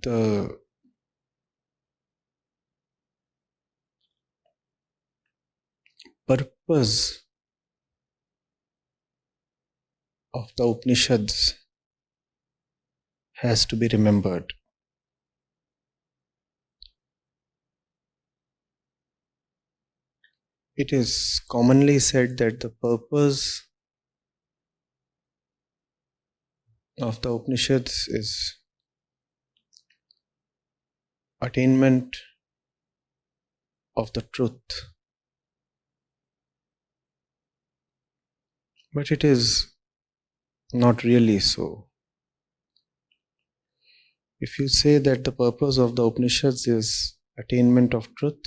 the purpose of the Upanishads has to be remembered. It is commonly said that the purpose of the Upanishads is attainment of the truth. But it is not really so. If you say that the purpose of the Upanishads is attainment of truth,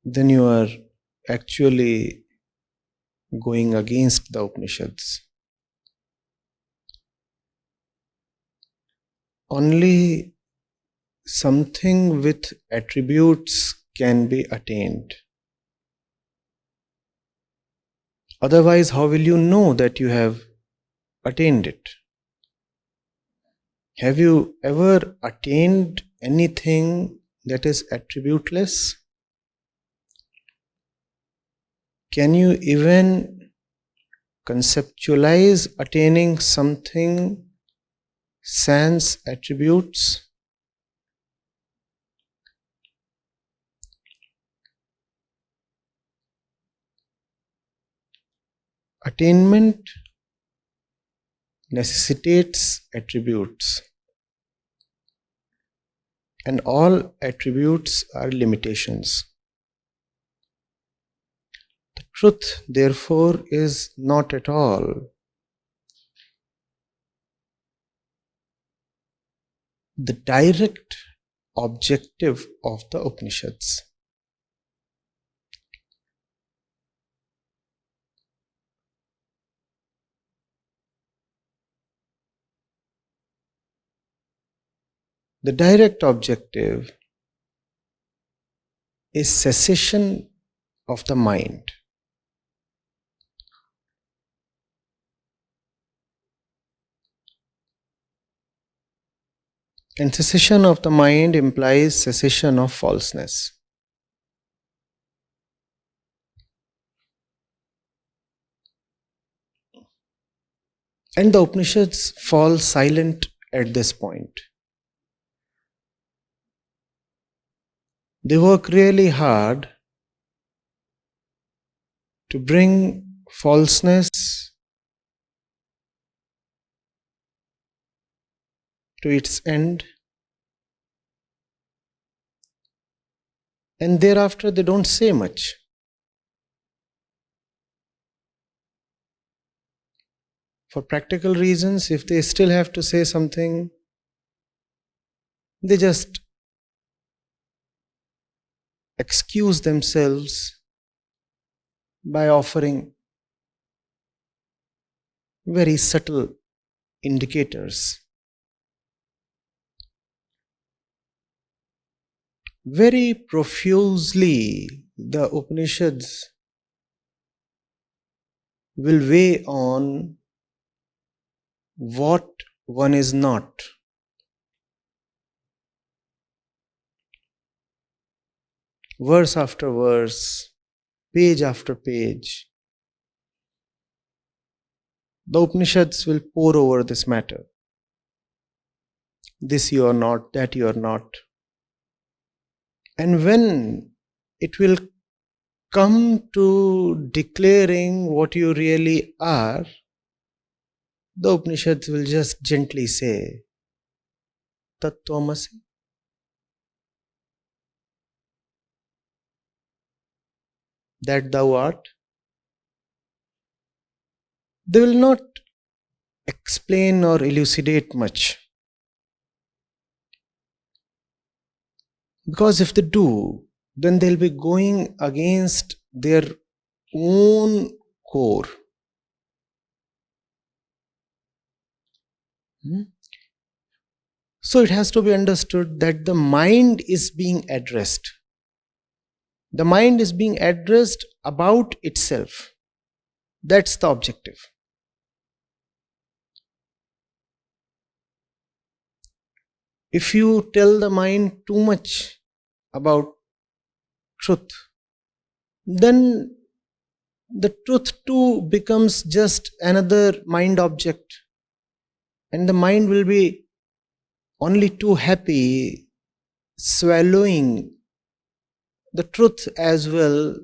then you are actually going against the Upanishads. Only something with attributes can be attained. Otherwise, how will you know that you have attained it? Have you ever attained anything that is attributeless? Can you even conceptualize attaining something sans attributes? Attainment necessitates attributes, and all attributes are limitations. The truth, therefore, is not at all the direct objective of the Upanishads. The direct objective is cessation of the mind. And cessation of the mind implies cessation of falseness. And the Upanishads fall silent at this point. They work really hard to bring falseness to its end, and thereafter they don't say much. For practical reasons, if they still have to say something, they just excuse themselves by offering very subtle indicators. Very profusely, the Upanishads will weigh on what one is not. Verse after verse, page after page, the Upanishads will pour over this matter. This you are not, that you are not. And when it will come to declaring what you really are, the Upanishads will just gently say, Tattvamasi. That thou art. They will not explain or elucidate much. Because if they do, then they'll be going against their own core. So it has to be understood that the mind is being addressed. The mind is being addressed about itself. That's the objective. If you tell the mind too much about truth, then the truth too becomes just another mind object, and the mind will be only too happy swallowing the truth as well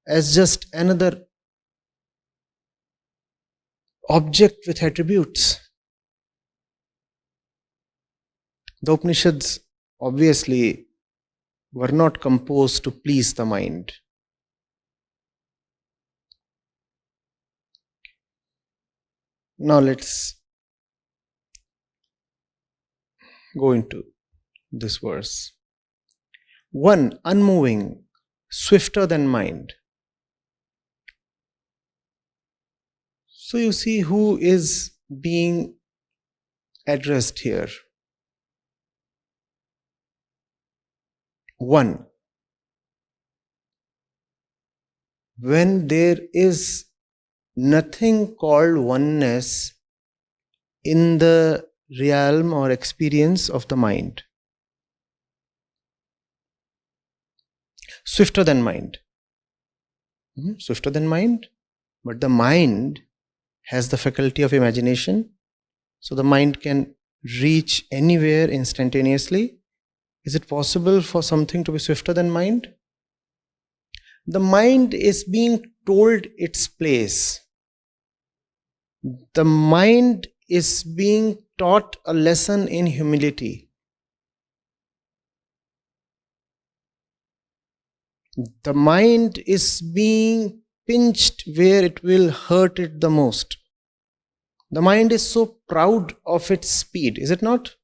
as just another object with attributes. The Upanishads obviously were not composed to please the mind. Now let's go into this verse. 1. Unmoving, swifter than mind. So you see who is being addressed here. 1. When there is nothing called oneness in the realm or experience of the mind. Swifter than mind. Swifter than mind. But the mind has the faculty of imagination. So the mind can reach anywhere instantaneously. Is it possible for something to be swifter than mind? The mind is being told its place. The mind is being taught a lesson in humility. The mind is being pinched where it will hurt it the most. The mind is so proud of its speed, is it not?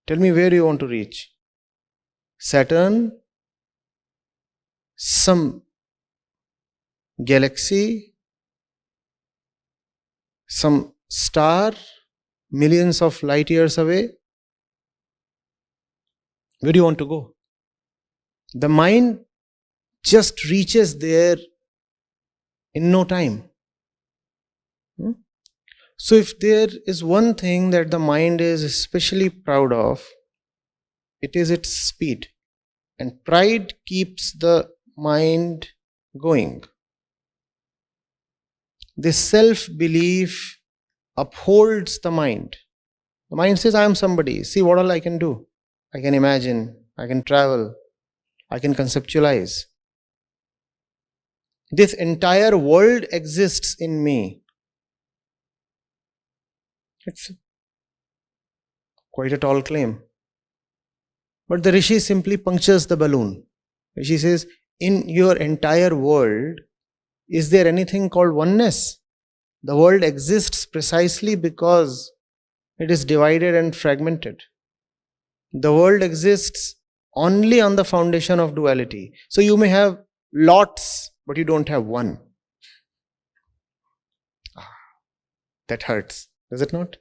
Tell me where you want to reach. Saturn, some galaxy, some star, millions of light years away. Where do you want to go? The mind just reaches there in no time. So if there is one thing that the mind is especially proud of, it is its speed. And pride keeps the mind going. This self-belief upholds the mind. The mind says, I am somebody. See what all I can do. I can imagine. I can travel. I can conceptualize. This entire world exists in me. It's quite a tall claim. But the Rishi simply punctures the balloon. Rishi says, in your entire world, is there anything called oneness? The world exists precisely because it is divided and fragmented. The world exists only on the foundation of duality. So you may have lots, but you don't have one. That hurts, does it not?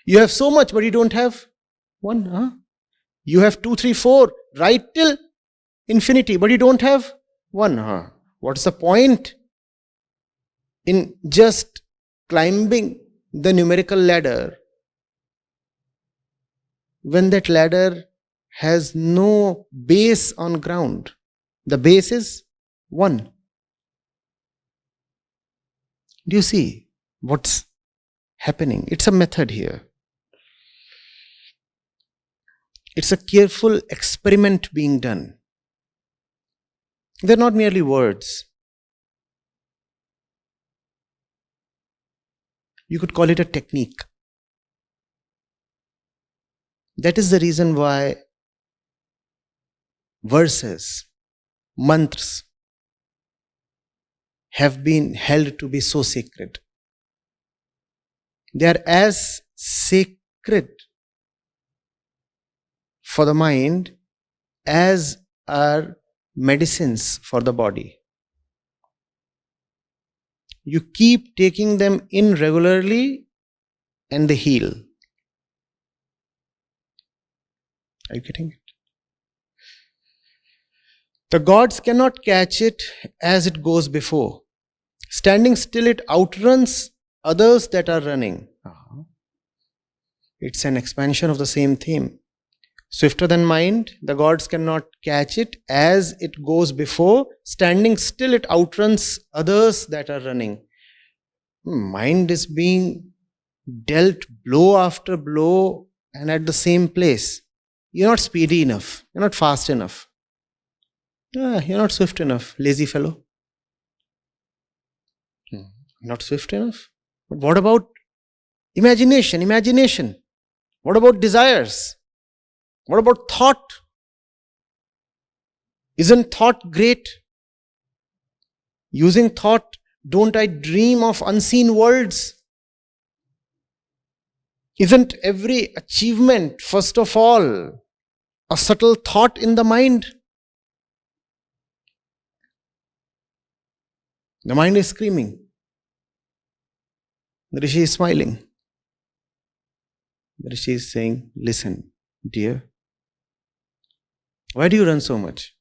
You have so much, but you don't have one. You have 2, 3, 4, right till infinity, but you don't have one. What's the point in just climbing the numerical ladder when that ladder has no base on ground? The base is one. Do you see what's happening? It's a method here. It's a careful experiment being done. They're not merely words. You could call it a technique. That is the reason why verses, mantras, have been held to be so sacred. They are as sacred for the mind as are medicines for the body. You keep taking them in regularly and they heal. Are you getting it? The gods cannot catch it as it goes before. Standing still, it outruns others that are running. It's an expansion of the same theme. Swifter than mind, the gods cannot catch it. As it goes before, standing still, it outruns others that are running. Mind is being dealt blow after blow and at the same place. You're not speedy enough. You're not fast enough. You're not swift enough, lazy fellow. Not swift enough. But what about imagination? Imagination. What about desires? What about thought? Isn't thought great? Using thought, don't I dream of unseen worlds? Isn't every achievement, first of all, a subtle thought in the mind? The mind is screaming. The Rishi is smiling. The Rishi is saying, listen, dear, why do you run so much?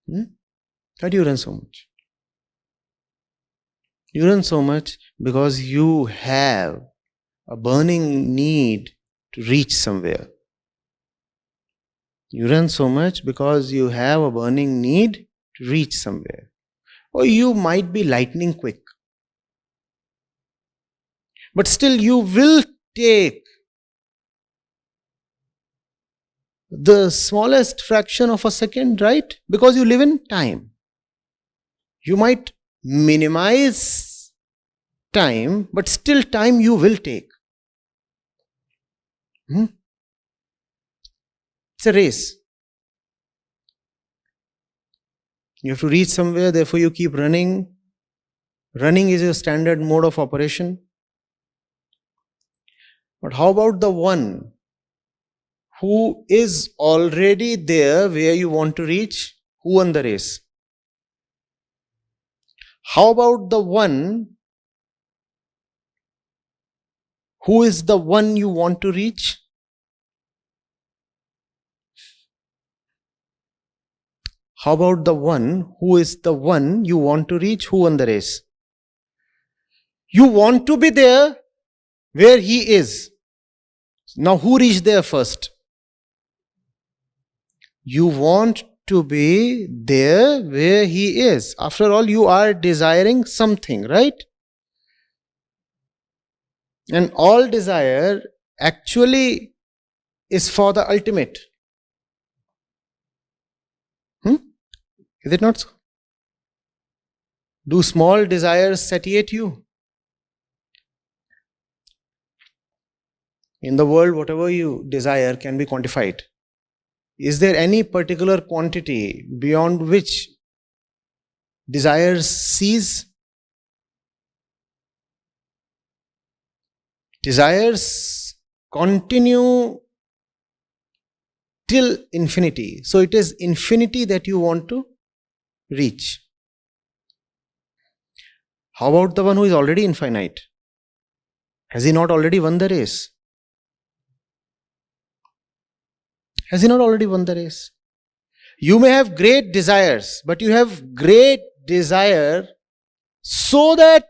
Why do you run so much? You run so much because you have a burning need to reach somewhere. You run so much because you have a burning need to reach somewhere. Or you might be lightning quick. But still you will take the smallest fraction of a second, right? Because you live in time. You might minimize time, but still time you will take. It's a race. You have to reach somewhere, therefore you keep running. Running is your standard mode of operation. But how about the one who is already there where you want to reach? Who won the race? How about the one who is the one you want to reach? How about the one who is the one you want to reach? Who won the race? You want to be there where he is. Now who reached there first? You want to be there where he is. After all, you are desiring something, right? And all desire actually is for the ultimate. Is it not so? Do small desires satiate you? In the world, whatever you desire can be quantified. Is there any particular quantity beyond which desires cease? Desires continue till infinity. So it is infinity that you want to reach. How about the one who is already infinite? Has he not already won the race? Has he not already won the race? You may have great desires, but you have great desire so that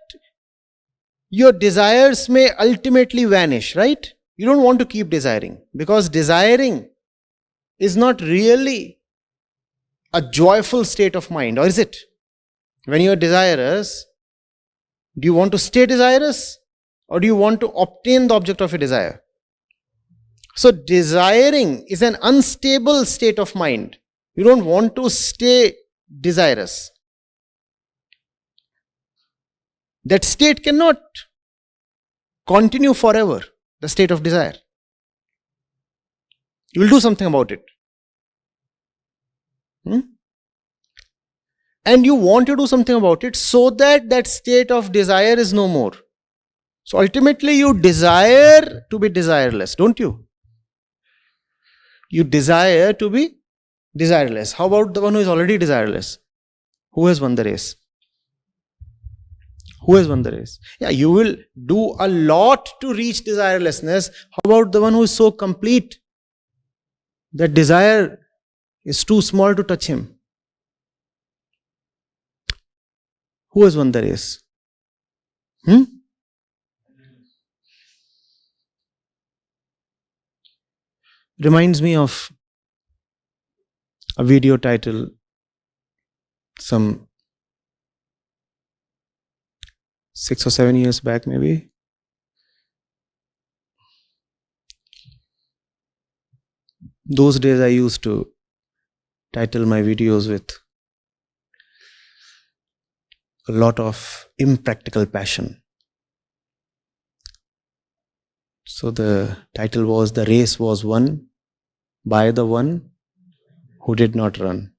your desires may ultimately vanish, right? You don't want to keep desiring, because desiring is not really a joyful state of mind, or is it? When you are desirous, do you want to stay desirous, or do you want to obtain the object of your desire? So desiring is an unstable state of mind. You don't want to stay desirous. That state cannot continue forever, the state of desire. You will do something about it. And you want to do something about it so that that state of desire is no more. So ultimately you desire to be desireless, don't you? You desire to be desireless. How about the one who is already desireless? Who has won the race? Who has won the race? Yeah, you will do a lot to reach desirelessness. How about the one who is so complete that desire is too small to touch him? Who has won the race? reminds me of a video title some 6 or 7 years back maybe. Those days I used to title my videos with a lot of impractical passion. So the title was "The Race Was Won by the One Who Did Not Run."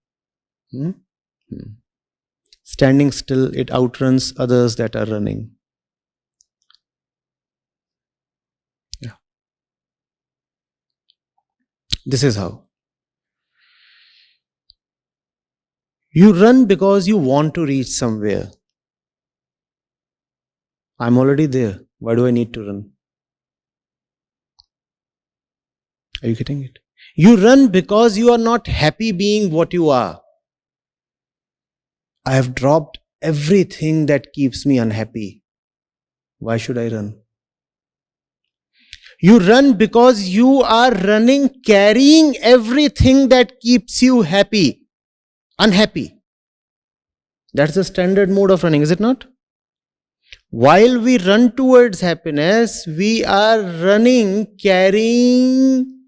Standing still, it outruns others that are running. Yeah. This is how. You run because you want to reach somewhere. I'm already there. Why do I need to run? Are you getting it? You run because you are not happy being what you are. I have dropped everything that keeps me unhappy. Why should I run? You run because you are running carrying everything that keeps you unhappy. That's the standard mode of running, is it not? While we run towards happiness, we are running carrying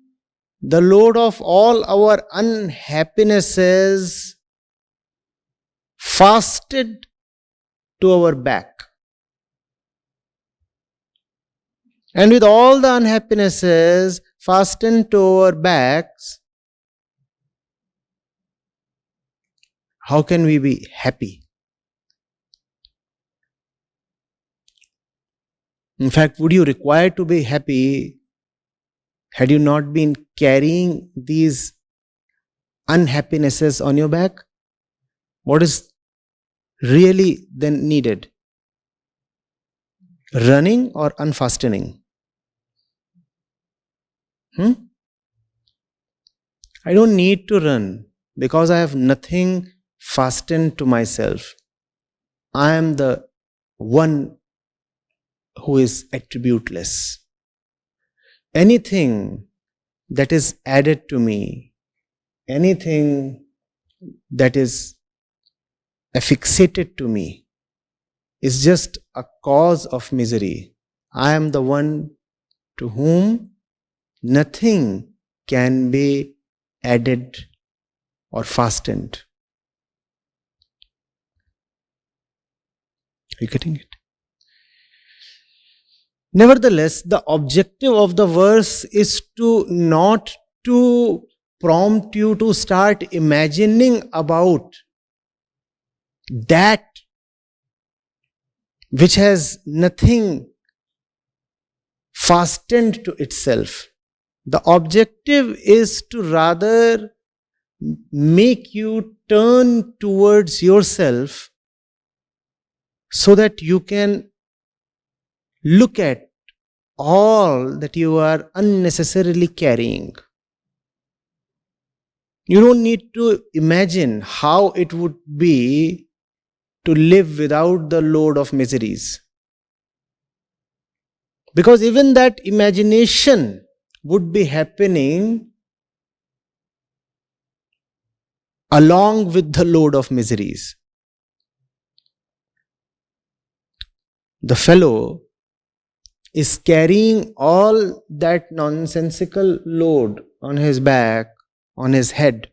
the load of all our unhappinesses fastened to our back. And with all the unhappinesses fastened to our backs, how can we be happy? In fact, would you require to be happy had you not been carrying these unhappinesses on your back? What is really then needed? Running or unfastening? I don't need to run because I have nothing fastened to myself. I am the one who is attributeless. Anything that is added to me, anything that is affixated to me, is just a cause of misery. I am the one to whom nothing can be added or fastened. Are you getting it? Nevertheless, the objective of the verse is not to prompt you to start imagining about that which has nothing fastened to itself. The objective is to rather make you turn towards yourself so that you can look at all that you are unnecessarily carrying. You don't need to imagine how it would be to live without the load of miseries. Because even that imagination would be happening along with the load of miseries. The fellow is carrying all that nonsensical load on his back, on his head.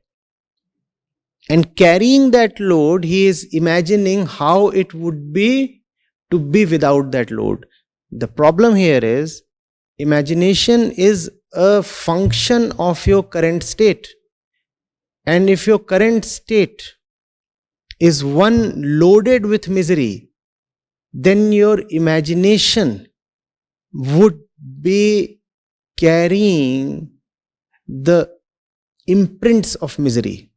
And carrying that load, he is imagining how it would be to be without that load. The problem here is, imagination is a function of your current state. And if your current state is one loaded with misery, then your imagination would be carrying the imprints of misery.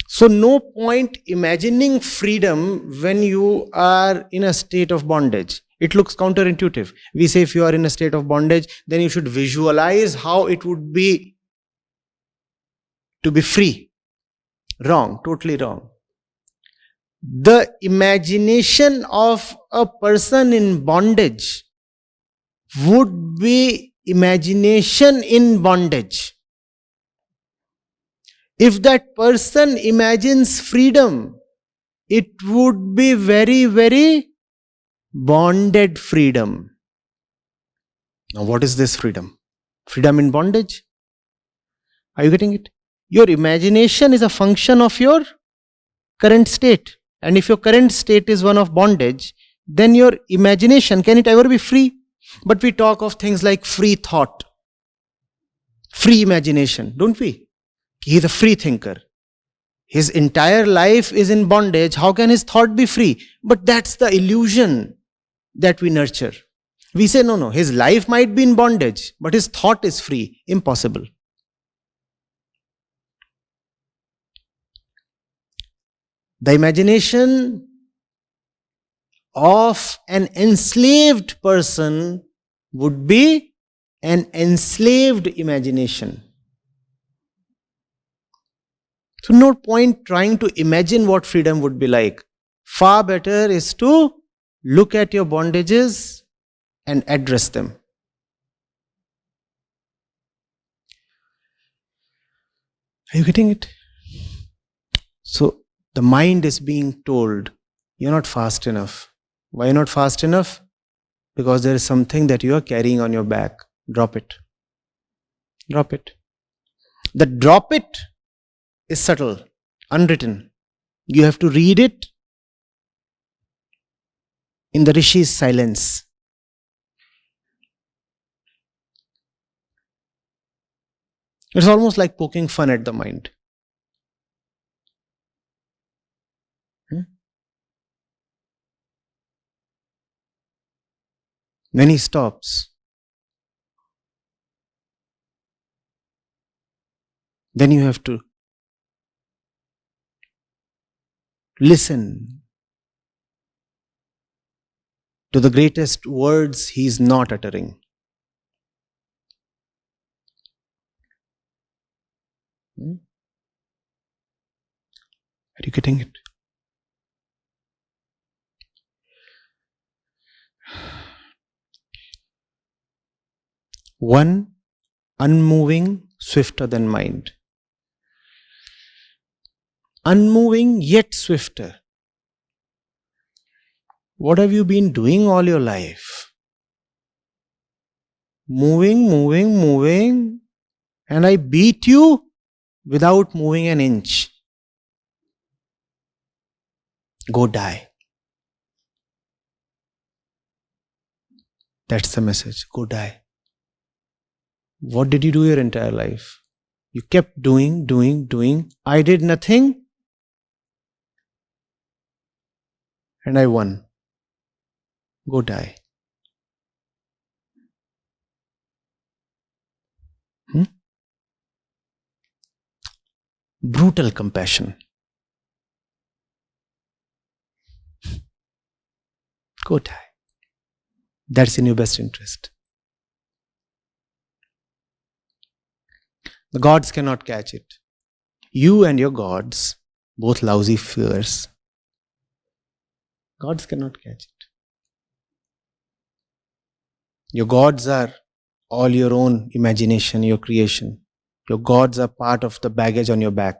So no point imagining freedom when you are in a state of bondage. It looks counterintuitive. We say if you are in a state of bondage, then you should visualize how it would be to be free. Wrong, totally wrong. The imagination of a person in bondage would be imagination in bondage. If that person imagines freedom, it would be very, very bonded freedom. Now, what is this freedom? Freedom in bondage? Are you getting it? Your imagination is a function of your current state. And if your current state is one of bondage, then your imagination, can it ever be free? But we talk of things like free thought, free imagination, don't we? He is a free thinker. His entire life is in bondage. How can his thought be free? But that's the illusion that we nurture. We say, no, his life might be in bondage, but his thought is free. Impossible. The imagination of an enslaved person would be an enslaved imagination. So no point trying to imagine what freedom would be like. Far better is to look at your bondages and address them. Are you getting it? So the mind is being told, you're not fast enough. Why you're not fast enough? Because there is something that you are carrying on your back. Drop it. Drop it. The drop it is subtle, unwritten. You have to read it in the Rishi's silence. It's almost like poking fun at the mind. When he stops, then you have to listen to the greatest words he is not uttering. Are you getting it? One, unmoving, swifter than mind. Unmoving yet swifter. What have you been doing all your life? Moving, and I beat you without moving an inch. Go die. That's the message. Go die. What did you do your entire life? You kept doing. I did nothing. And I won. Go die. Brutal compassion. Go die. That's in your best interest. The gods cannot catch it. You and your gods, both lousy figures. Gods cannot catch it. Your gods are all your own imagination, your creation. Your gods are part of the baggage on your back.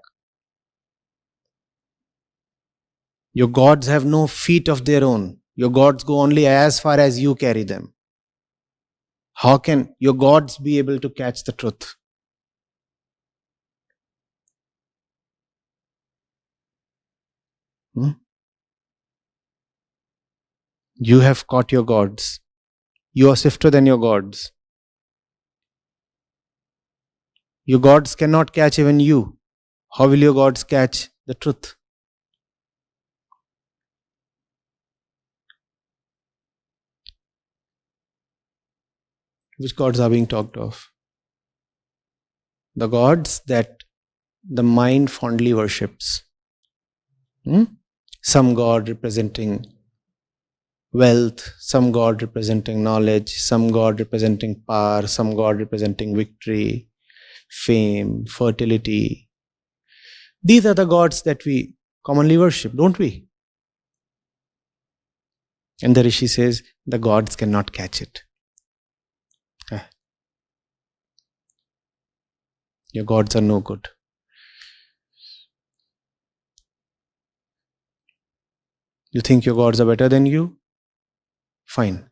Your gods have no feet of their own. Your gods go only as far as you carry them. How can your gods be able to catch the truth? You have caught your gods. You are swifter than your gods. Your gods cannot catch even you. How will your gods catch the truth? Which gods are being talked of? The gods that the mind fondly worships. Some god representing wealth, some god representing knowledge, some god representing power, some god representing victory, fame, fertility. These are the gods that we commonly worship, don't we? And the Rishi says, the gods cannot catch it. Your gods are no good. You think your gods are better than you? Fine.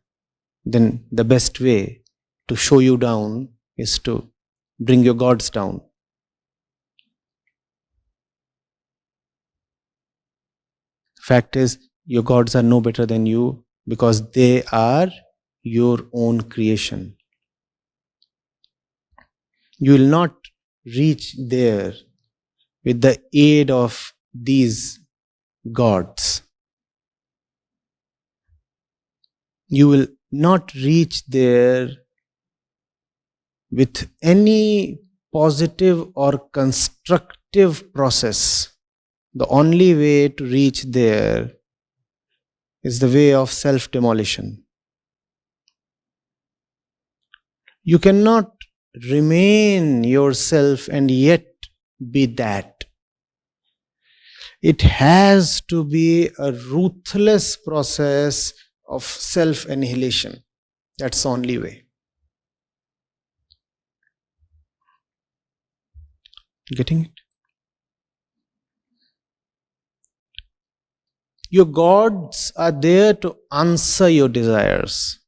Then the best way to show you down is to bring your gods down. Fact is, your gods are no better than you because they are your own creation. You will not reach there with the aid of these gods. You will not reach there with any positive or constructive process. The only way to reach there is the way of self-demolition. You cannot remain yourself and yet be that. It has to be a ruthless process of self-annihilation. That's the only way. Getting it? Your gods are there to answer your desires.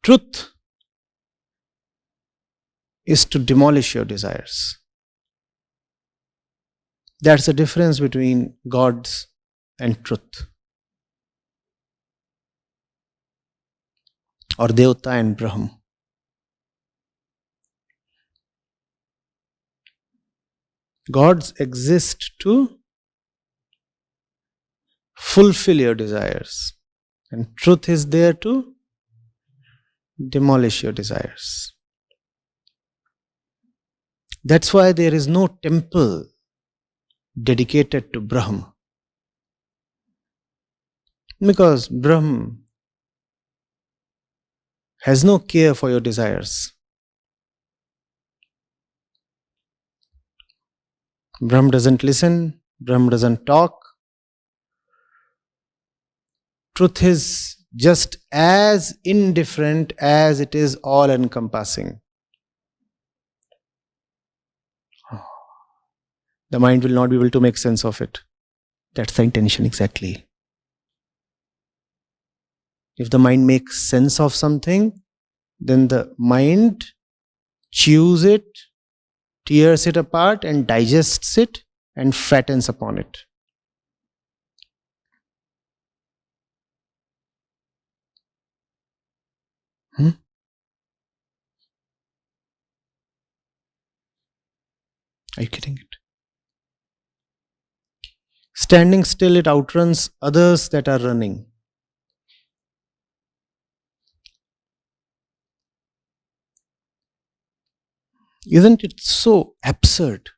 Truth is to demolish your desires. That's the difference between gods and truth. Or Devta and Brahm. Gods exist to fulfill your desires, and truth is there to demolish your desires. That's why there is no temple dedicated to Brahm. Because Brahm has no care for your desires. Brahm doesn't listen, Brahm doesn't talk. Truth is just as indifferent as it is all-encompassing. The mind will not be able to make sense of it. That's the intention exactly. If the mind makes sense of something, then the mind chews it, tears it apart and digests it and fattens upon it. Are you getting it? Standing still, it outruns others that are running. Isn't it so absurd?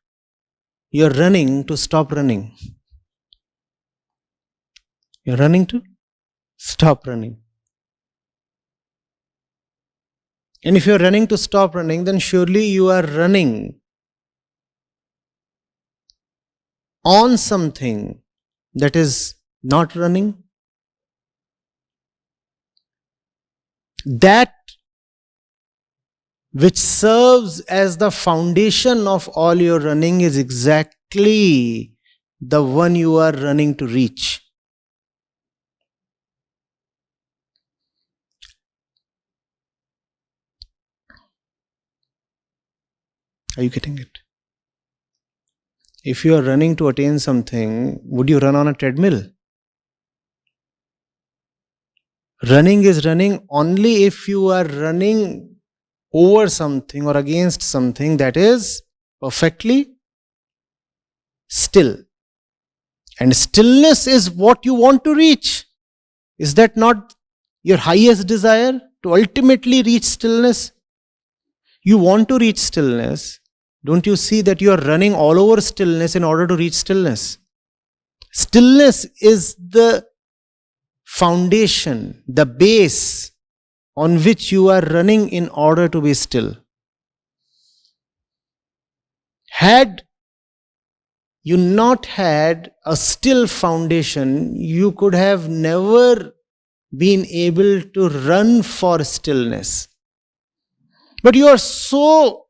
You're running to stop running. You're running to stop running. And if you're running to stop running, then surely you are running on something that is not running. That which serves as the foundation of all your running is exactly the one you are running to reach. Are you getting it? If you are running to attain something, would you run on a treadmill? Running is running only if you are running over something or against something that is perfectly still. And stillness is what you want to reach. Is that not your highest desire? To ultimately reach stillness? You want to reach stillness. Don't you see that you are running all over stillness in order to reach stillness? Stillness is the foundation, the base on which you are running in order to be still. Had you not had a still foundation, you could have never been able to run for stillness. But you are so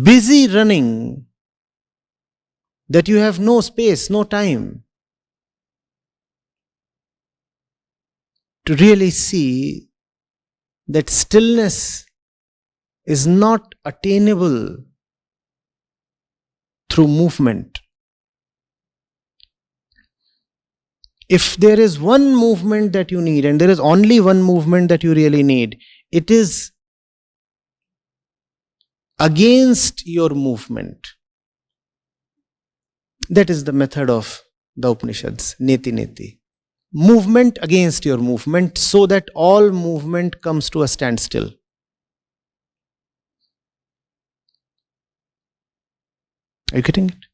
busy running that you have no space, no time to really see that stillness is not attainable through movement. If there is one movement that you need, and there is only one movement that you really need, it is against your movement. That is the method of the Upanishads, neti neti. Movement against your movement, so that all movement comes to a standstill. Are you getting it?